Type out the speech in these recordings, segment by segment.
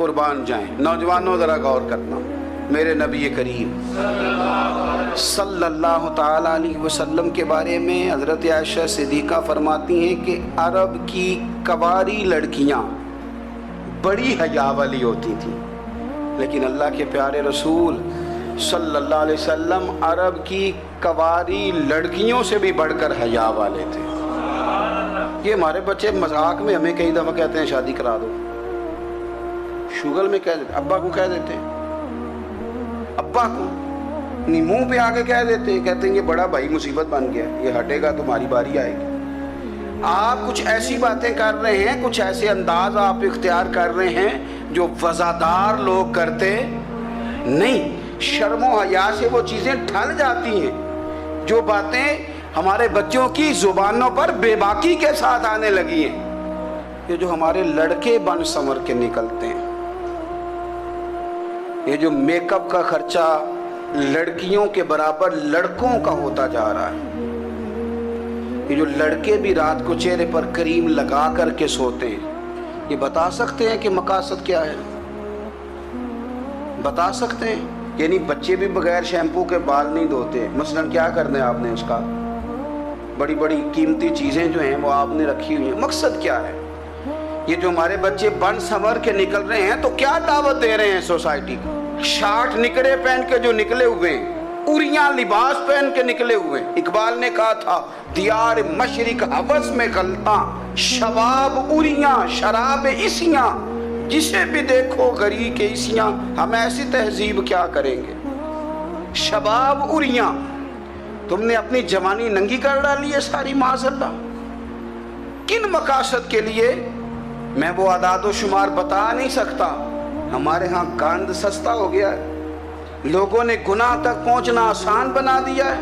قربان جائیں۔ نوجوانوں ذرا غور کرنا، میرے نبی کریم صلی اللہ تعالیٰ علیہ وسلم کے بارے میں حضرت عائشہ صدیقہ فرماتی ہیں کہ عرب کی کواری لڑکیاں بڑی حیا والی ہوتی تھیں، لیکن اللہ کے پیارے رسول صلی اللہ علیہ وسلم عرب کی کواری لڑکیوں سے بھی بڑھ کر حیا والے تھے۔ یہ ہمارے بچے مذاق میں ہمیں کئی دفعہ کہتے ہیں شادی کرا دو، شوگل میں کہہ دیتے، ابا کو کہہ دیتے ہیں، ابا کو نہیں منہ پہ آگے کہہ دیتے ہیں، کہتے ہیں یہ بڑا بھائی مصیبت بن گیا، یہ ہٹے گا تمہاری باری آئے گی۔ آپ کچھ ایسی باتیں کر رہے ہیں، کچھ ایسے انداز آپ اختیار کر رہے ہیں جو وزادار لوگ کرتے نہیں۔ شرم و حیا سے وہ چیزیں ڈھل جاتی ہیں، جو باتیں ہمارے بچوں کی زبانوں پر بے باکی کے ساتھ آنے لگی ہیں۔ یہ جو ہمارے لڑکے بن سنور کے نکلتے ہیں، یہ جو میک اپ کا خرچہ لڑکیوں کے برابر لڑکوں کا ہوتا جا رہا ہے، یہ جو لڑکے بھی رات کو چہرے پر کریم لگا کر کے سوتے ہیں، یہ بتا سکتے ہیں کہ مقاصد کیا ہے؟ بتا سکتے ہیں؟ یعنی بچے بھی بغیر شیمپو کے بال نہیں دھوتے، مثلا کیا کرنا ہے آپ نے اس کا؟ بڑی بڑی قیمتی چیزیں جو ہیں وہ آپ نے رکھی ہوئی ہیں، مقصد کیا ہے؟ یہ جو ہمارے بچے بن سنور کے نکل رہے ہیں تو کیا دعوت دے رہے ہیں سوسائٹی کو؟ شارٹ نکڑے پہن کے جو نکلے ہوئے ہیں، اوریاں لباس پہن کے نکلے ہوئے ہیں۔ اقبال نے کہا تھا دیار مشرق حوث میں غلطاں، شباب اوریاں شراب اسیاں، جسے بھی دیکھو غری کے اسیاں، ہم ایسی تہذیب کیا کریں گے؟ شباب اوریاں، تم نے اپنی جوانی ننگی کر ڈالی ہے ساری معاذ اللہ۔ کن مقاصد کے لیے؟ میں وہ اعداد و شمار بتا نہیں سکتا۔ ہمارے ہاں گند سستا ہو گیا ہے، لوگوں نے گناہ تک پہنچنا آسان بنا دیا ہے۔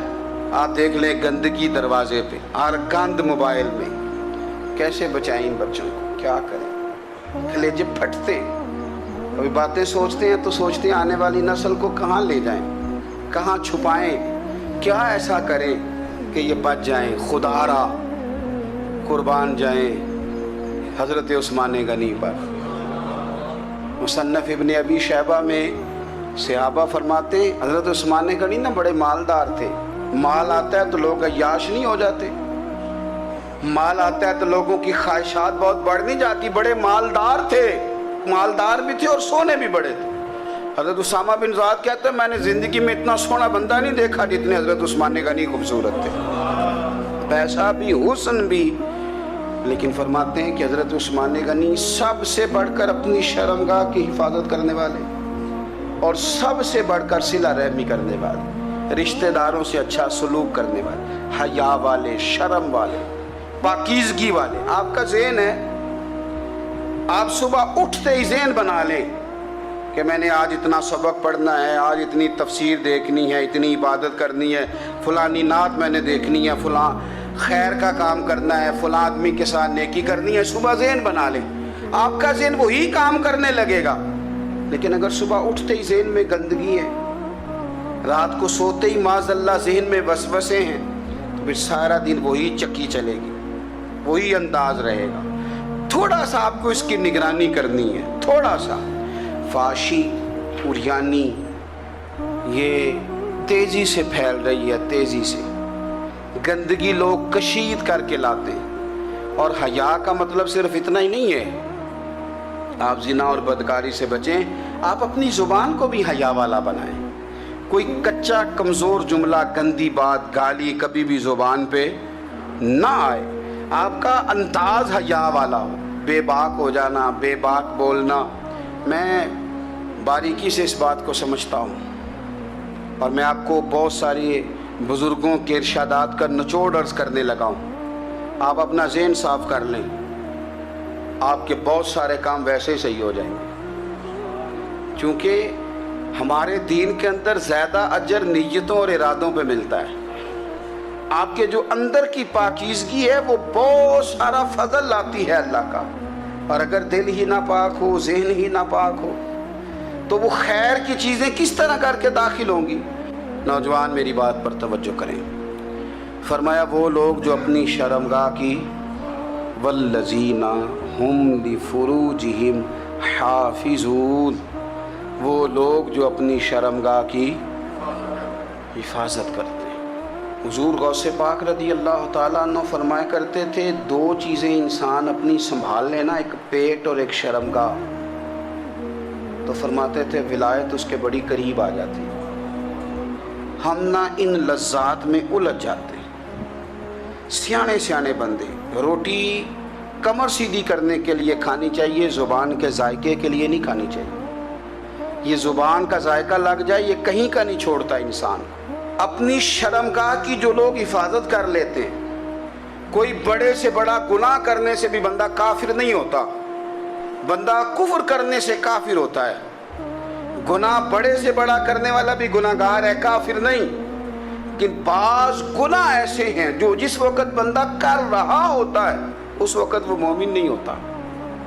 آپ دیکھ لیں گندگی دروازے پہ اور گند موبائل میں، کیسے بچائیں ان بچوں کو؟ کیا کریں؟ کلیجے پھٹتے، کبھی باتیں سوچتے ہیں تو سوچتے ہیں آنے والی نسل کو کہاں لے جائیں، کہاں چھپائیں، کیا ایسا کریں کہ یہ بچ جائیں۔ خدا را قربان جائیں حضرت عثمان غنی پر۔ مصنف ابن ابی شیبہ میں صحابہ فرماتے ہیں حضرت عثمان غنی نا بڑے مالدار تھے۔ مال آتا ہے تو لوگ عیاش نہیں ہو جاتے، مال آتا ہے تو لوگوں کی خواہشات بہت بڑھ نہیں جاتی۔ بڑے مالدار تھے، مالدار بھی تھے اور سونے بھی بڑے تھے۔ حضرت اسامہ بن زید کہتے ہیں میں نے زندگی میں اتنا سونا بندہ نہیں دیکھا جتنے حضرت عثمان غنی خوبصورت تھے، پیسہ بھی حسن بھی۔ لیکن فرماتے ہیں کہ حضرت عثمان غنی سب سے بڑھ کر اپنی شرمگاہ کی حفاظت کرنے والے اور سب سے بڑھ کر صلہ رحمی کرنے والے، رشتہ داروں سے اچھا سلوک کرنے والے، حیا والے، شرم والے، پاکیزگی والے۔ آپ کا ذہن ہے، آپ صبح اٹھتے ہی ذہن بنا لیں کہ میں نے آج اتنا سبق پڑھنا ہے، آج اتنی تفسیر دیکھنی ہے، اتنی عبادت کرنی ہے، فلانی نعت میں نے دیکھنی ہے، فلاں خیر کا کام کرنا ہے، فلاں آدمی کے ساتھ نیکی کرنی ہے۔ صبح ذہن بنا لیں، آپ کا ذہن وہی کام کرنے لگے گا۔ لیکن اگر صبح اٹھتے ہی ذہن میں گندگی ہے، رات کو سوتے ہی معاذ اللہ ذہن میں وسوسے ہیں، تو پھر سارا دن وہی چکی چلے گی، وہی انداز رہے گا۔ تھوڑا سا آپ کو اس کی نگرانی کرنی ہے، تھوڑا سا۔ فحاشی، عریانی یہ تیزی سے پھیل رہی ہے، تیزی سے گندگی لوگ کشید کر کے لاتے ہیں۔ اور حیا کا مطلب صرف اتنا ہی نہیں ہے آپ زنا اور بدکاری سے بچیں، آپ اپنی زبان کو بھی حیا والا بنائیں۔ کوئی کچا کمزور جملہ، گندی بات، گالی کبھی بھی زبان پہ نہ آئے، آپ کا انداز حیا والا ہو۔ بے باک ہو جانا، بے باک بولنا، میں باریکی سے اس بات کو سمجھتا ہوں، اور میں آپ کو بہت ساری بزرگوں کے ارشادات کا نچوڑ عرض کرنے لگا ہوں۔ آپ اپنا ذہن صاف کر لیں، آپ کے بہت سارے کام ویسے ہی صحیح ہو جائیں گے، چونکہ ہمارے دین کے اندر زیادہ اجر نیتوں اور ارادوں پہ ملتا ہے۔ آپ کے جو اندر کی پاکیزگی ہے وہ بہت سارا فضل لاتی ہے اللہ کا، اور اگر دل ہی ناپاک ہو، ذہن ہی ناپاک ہو، تو وہ خیر کی چیزیں کس طرح کر کے داخل ہوں گی؟ نوجوان میری بات پر توجہ کریں۔ فرمایا وہ لوگ جو اپنی شرمگاہ کی والذین ہم لفروجہم حافظون، وہ لوگ جو اپنی شرمگاہ کی حفاظت کرتے ہیں۔ حضور غوث پاک رضی اللہ تعالیٰ عنہ فرمایا کرتے تھے، دو چیزیں انسان اپنی سنبھال لینا، ایک پیٹ اور ایک شرمگاہ، تو فرماتے تھے ولایت اس کے بڑی قریب آ جاتی۔ ہم نہ ان لذات میں الجھ جاتے ہیں۔ سیانے سیانے بندے، روٹی کمر سیدھی کرنے کے لیے کھانی چاہیے، زبان کے ذائقے کے لیے نہیں کھانی چاہیے۔ یہ زبان کا ذائقہ لگ جائے یہ کہیں کا نہیں چھوڑتا انسان۔ اپنی شرمگاہ کی جو لوگ حفاظت کر لیتے ہیں، کوئی بڑے سے بڑا گناہ کرنے سے بھی بندہ کافر نہیں ہوتا، بندہ کفر کرنے سے کافر ہوتا ہے۔ گناہ بڑے سے بڑا کرنے والا بھی گناہ گار ہے، کافر نہیں۔ لیکن بعض گناہ ایسے ہیں جو جس وقت بندہ کر رہا ہوتا ہے اس وقت وہ مومن نہیں ہوتا۔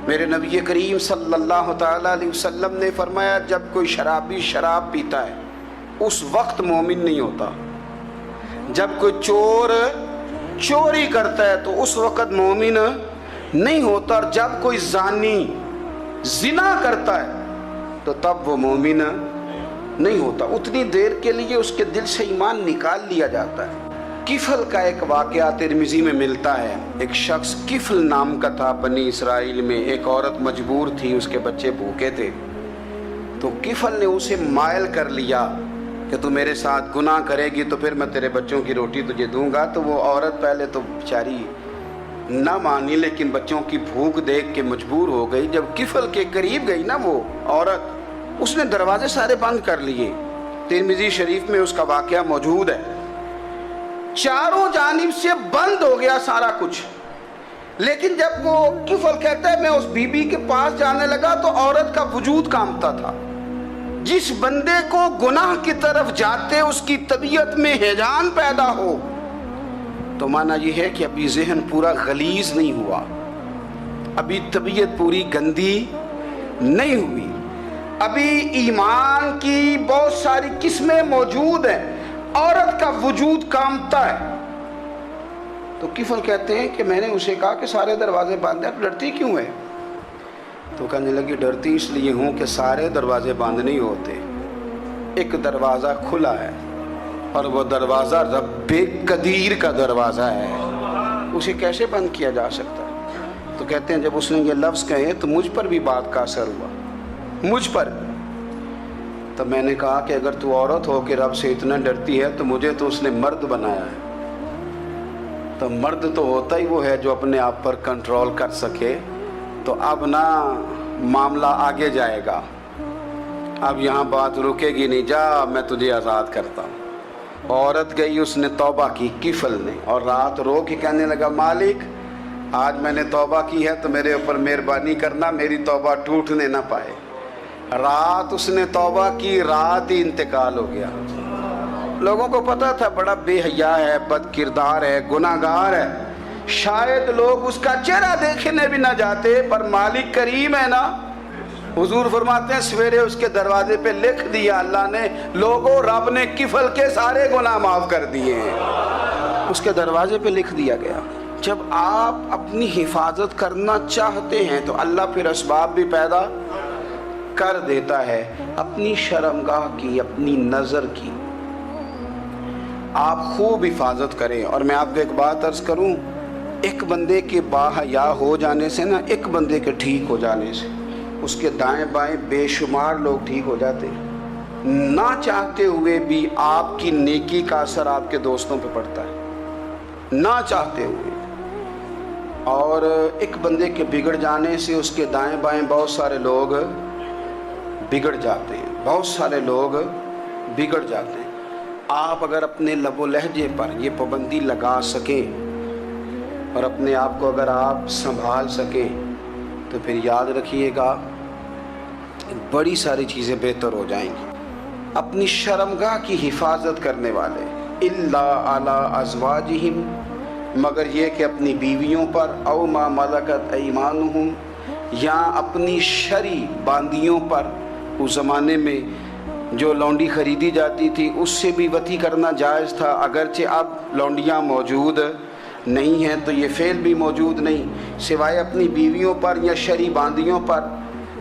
میرے نبی کریم صلی اللہ تعالیٰ علیہ وسلم نے فرمایا، جب کوئی شرابی شراب پیتا ہے اس وقت مومن نہیں ہوتا، جب کوئی چور چوری کرتا ہے تو اس وقت مومن نہیں ہوتا، اور جب کوئی زانی زنا کرتا ہے تو تب وہ مومن نہیں ہوتا۔ اتنی دیر کے لیے اس کے دل سے ایمان نکال لیا جاتا ہے۔ کفل کا ایک واقعہ ترمذی میں ملتا ہے۔ ایک شخص کفل نام کا تھا بنی اسرائیل میں، ایک عورت مجبور تھی، اس کے بچے بھوکے تھے، تو کفل نے اسے مائل کر لیا کہ تو میرے ساتھ گناہ کرے گی تو پھر میں تیرے بچوں کی روٹی تجھے دوں گا۔ تو وہ عورت پہلے تو بیچاری نہ مانی، لیکن بچوں کی بھوک دیکھ کے مجبور ہو گئی۔ جب کفل کے قریب گئی نا وہ عورت، اس نے دروازے سارے بند کر لیے۔ ترمذی شریف میں اس کا واقعہ موجود ہے۔ چاروں جانب سے بند ہو گیا سارا کچھ، لیکن جب وہ کفل کہتا ہے میں اس بی بی کے پاس جانے لگا تو عورت کا وجود کانپتا تھا۔ جس بندے کو گناہ کی طرف جاتے اس کی طبیعت میں ہیجان پیدا ہو تو مانا یہ ہے کہ ابھی ذہن پورا غلیظ نہیں ہوا، ابھی طبیعت پوری گندی نہیں ہوئی، ابھی ایمان کی بہت ساری قسمیں موجود ہیں، عورت کا وجود کامتا ہے۔ تو کفل کہتے ہیں کہ میں نے اسے کہا کہ سارے دروازے بند ہیں، ڈرتی کیوں ہے؟ تو کہنے لگی ڈرتی اس لیے ہوں کہ سارے دروازے بند نہیں ہوتے، ایک دروازہ کھلا ہے اور وہ دروازہ رب قدیر کا دروازہ ہے، اسے کیسے بند کیا جا سکتا ہے؟ تو کہتے ہیں جب اس نے یہ لفظ کہے تو مجھ پر بھی بات کا اثر ہوا، مجھ پر۔ تو میں نے کہا کہ اگر تو عورت ہو کے رب سے اتنا ڈرتی ہے تو مجھے تو اس نے مرد بنایا ہے، تو مرد تو ہوتا ہی وہ ہے جو اپنے آپ پر کنٹرول کر سکے۔ تو اب نہ معاملہ آگے جائے گا، اب یہاں بات رکے گی نہیں، جا میں تجھے آزاد کرتا ہوں۔ عورت گئی، اس نے توبہ کی کفل نے، اور رات رو کے کہنے لگا مالک آج میں نے توبہ کی ہے تو میرے اوپر مہربانی کرنا، میری توبہ ٹوٹنے نہ پائے۔ رات اس نے توبہ کی، رات ہی انتقال ہو گیا۔ لوگوں کو پتا تھا بڑا بے حیا ہے، بد کردار ہے، گناہ گار ہے، شاید لوگ اس کا چہرہ دیکھنے بھی نہ جاتے، پر مالک کریم ہے نا۔ حضور فرماتے ہیں سویرے اس کے دروازے پہ لکھ دیا اللہ نے، لوگوں رب نے کفل کے سارے گناہ معاف کر دیے ہیں، اس کے دروازے پہ لکھ دیا گیا۔ جب آپ اپنی حفاظت کرنا چاہتے ہیں تو اللہ پھر اسباب بھی پیدا کر دیتا ہے۔ اپنی شرمگاہ کی، اپنی نظر کی آپ خوب حفاظت کریں۔ اور میں آپ کو ایک بات عرض کروں، ایک بندے کے باحیا ہو جانے سے نا، ایک بندے کے ٹھیک ہو جانے سے اس کے دائیں بائیں بے شمار لوگ ٹھیک ہو جاتے ہیں۔ نہ چاہتے ہوئے بھی آپ کی نیکی کا اثر آپ کے دوستوں پہ پڑتا ہے، نہ چاہتے ہوئے۔ اور ایک بندے کے بگڑ جانے سے اس کے دائیں بائیں بہت سارے لوگ بگڑ جاتے ہیں، بہت سارے لوگ بگڑ جاتے ہیں۔ آپ اگر اپنے لب و لہجے پر یہ پابندی لگا سکیں اور اپنے آپ کو اگر آپ سنبھال سکیں تو پھر یاد رکھیے گا بڑی ساری چیزیں بہتر ہو جائیں گی۔ اپنی شرمگاہ کی حفاظت کرنے والے الا علی ازواجہم، مگر یہ کہ اپنی بیویوں پر، او ما ملکت ایمانہم، یا اپنی شرعی باندیوں پر۔ اس زمانے میں جو لونڈی خریدی جاتی تھی اس سے بھی وطی کرنا جائز تھا، اگرچہ اب لونڈیاں موجود نہیں ہیں تو یہ فعل بھی موجود نہیں، سوائے اپنی بیویوں پر یا شرعی باندیوں پر۔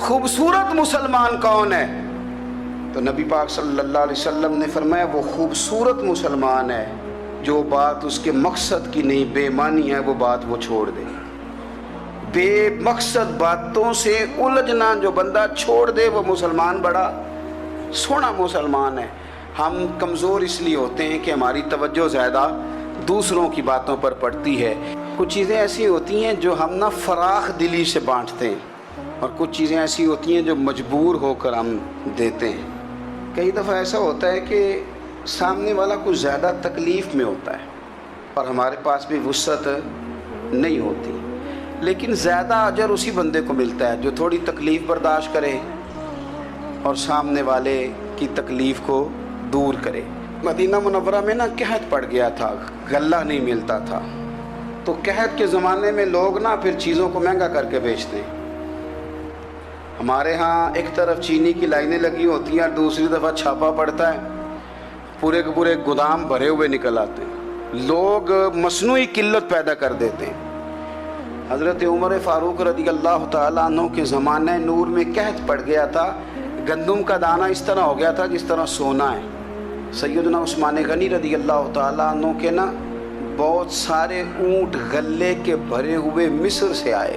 خوبصورت مسلمان کون ہے؟ تو نبی پاک صلی اللہ علیہ وسلم نے فرمایا وہ خوبصورت مسلمان ہے جو بات اس کے مقصد کی نہیں بے معنی ہے وہ بات وہ چھوڑ دے، بے مقصد باتوں سے الجھنا جو بندہ چھوڑ دے وہ مسلمان بڑا سونا مسلمان ہے۔ ہم کمزور اس لیے ہوتے ہیں کہ ہماری توجہ زیادہ دوسروں کی باتوں پر پڑتی ہے۔ کچھ چیزیں ایسی ہوتی ہیں جو ہم فراخ دلی سے بانٹتے ہیں، اور کچھ چیزیں ایسی ہوتی ہیں جو مجبور ہو کر ہم دیتے ہیں۔ کئی دفعہ ایسا ہوتا ہے کہ سامنے والا کچھ زیادہ تکلیف میں ہوتا ہے اور ہمارے پاس بھی وسعت نہیں ہوتی، لیکن زیادہ اجر اسی بندے کو ملتا ہے جو تھوڑی تکلیف برداشت کرے اور سامنے والے کی تکلیف کو دور کرے۔ مدینہ منورہ میں قحط پڑ گیا تھا، غلہ نہیں ملتا تھا، تو قحط کے زمانے میں لوگ پھر چیزوں کو مہنگا کر کے بیچتے ہیں۔ ہمارے ہاں ایک طرف چینی کی لائنیں لگی ہوتی ہیں اور دوسری دفعہ چھاپا پڑتا ہے، پورے کے پورے گودام بھرے ہوئے نکل آتے ہیں، لوگ مصنوعی قلت پیدا کر دیتے ہیں۔ حضرت عمر فاروق رضی اللہ تعالیٰ عنہ کے زمانہ نور میں قحط پڑ گیا تھا، گندم کا دانہ اس طرح ہو گیا تھا جس طرح سونا ہے۔ سیدنا عثمان غنی رضی اللہ تعالیٰ عنہ کے بہت سارے اونٹ غلے کے بھرے ہوئے مصر سے آئے،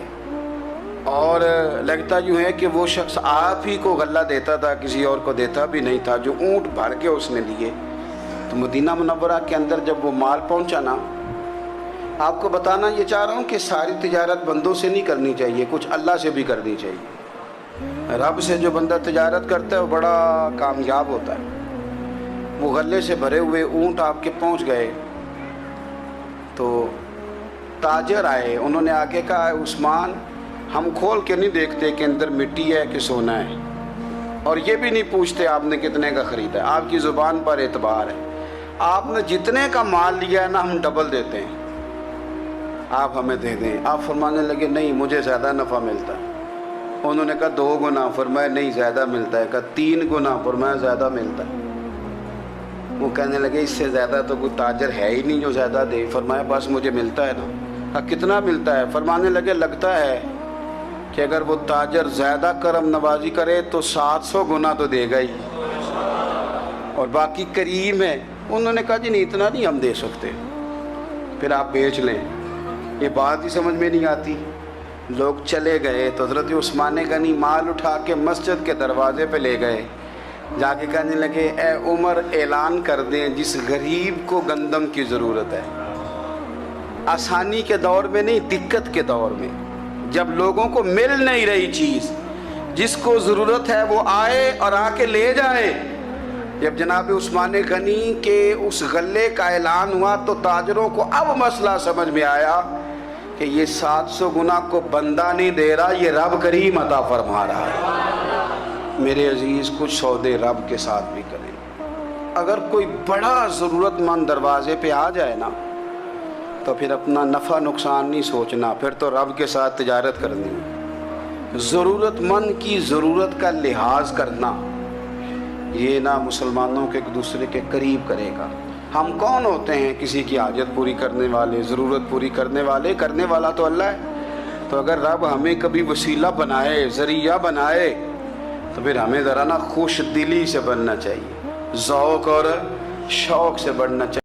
اور لگتا یوں ہے کہ وہ شخص آپ ہی کو غلہ دیتا تھا، کسی اور کو دیتا بھی نہیں تھا، جو اونٹ بھر کے اس نے لیے۔ تو مدینہ منورہ کے اندر جب وہ مال پہنچا آپ کو بتانا یہ چاہ رہا ہوں کہ ساری تجارت بندوں سے نہیں کرنی چاہیے، کچھ اللہ سے بھی کرنی چاہیے۔ رب سے جو بندہ تجارت کرتا ہے وہ بڑا کامیاب ہوتا ہے۔ وہ غلے سے بھرے ہوئے اونٹ آپ کے پہنچ گئے تو تاجر آئے، انہوں نے آگے کہا عثمان ہم کھول کے نہیں دیکھتے کہ اندر مٹی ہے کہ سونا ہے، اور یہ بھی نہیں پوچھتے آپ نے کتنے کا خریدا ہے، آپ کی زبان پر اعتبار ہے، آپ نے جتنے کا مال لیا ہے ہم ڈبل دیتے ہیں، آپ ہمیں دے دیں۔ آپ فرمانے لگے نہیں مجھے زیادہ نفع ملتا ہے۔ انہوں نے کہا 2 گنا، فرمایا نہیں زیادہ ملتا ہے، کہا 3 گنا، فرمایا زیادہ ملتا ہے۔ وہ کہنے لگے اس سے زیادہ تو کوئی تاجر ہے ہی نہیں جو زیادہ دے، فرمایا بس مجھے ملتا ہے نا۔ کہا کتنا ملتا ہے؟ فرمانے لگے لگتا ہے کہ اگر وہ تاجر زیادہ کرم نوازی کرے تو 700 گنا تو دے گا ہی، اور باقی کریم ہے۔ انہوں نے کہا جی نہیں اتنا نہیں ہم دے سکتے، پھر آپ بیچ لیں۔ یہ بات ہی سمجھ میں نہیں آتی۔ لوگ چلے گئے تو حضرت عثمان غنی مال اٹھا کے مسجد کے دروازے پہ لے گئے، جا کے کہنے لگے اے عمر اعلان کر دیں جس غریب کو گندم کی ضرورت ہے، آسانی کے دور میں نہیں دقت کے دور میں، جب لوگوں کو مل نہیں رہی چیز، جس کو ضرورت ہے وہ آئے اور آ کے لے جائے۔ جب جناب عثمان غنی کے اس غلے کا اعلان ہوا تو تاجروں کو اب مسئلہ سمجھ میں آیا کہ یہ 700 گنا کو بندہ نہیں دے رہا، یہ رب کریم عطا فرما رہا ہے۔ میرے عزیز کچھ سودے رب کے ساتھ بھی کریں۔ اگر کوئی بڑا ضرورت مند دروازے پہ آ جائے تو پھر اپنا نفع نقصان نہیں سوچنا، پھر تو رب کے ساتھ تجارت کرنی ہے۔ ضرورت مند کی ضرورت کا لحاظ کرنا یہ مسلمانوں کے ایک دوسرے کے قریب کرے گا۔ ہم کون ہوتے ہیں کسی کی حاجت پوری کرنے والے، ضرورت پوری کرنے والے؟ کرنے والا تو اللہ ہے۔ تو اگر رب ہمیں کبھی وسیلہ بنائے، ذریعہ بنائے، تو پھر ہمیں ذرا خوش دلی سے بننا چاہیے، ذوق اور شوق سے بننا چاہیے۔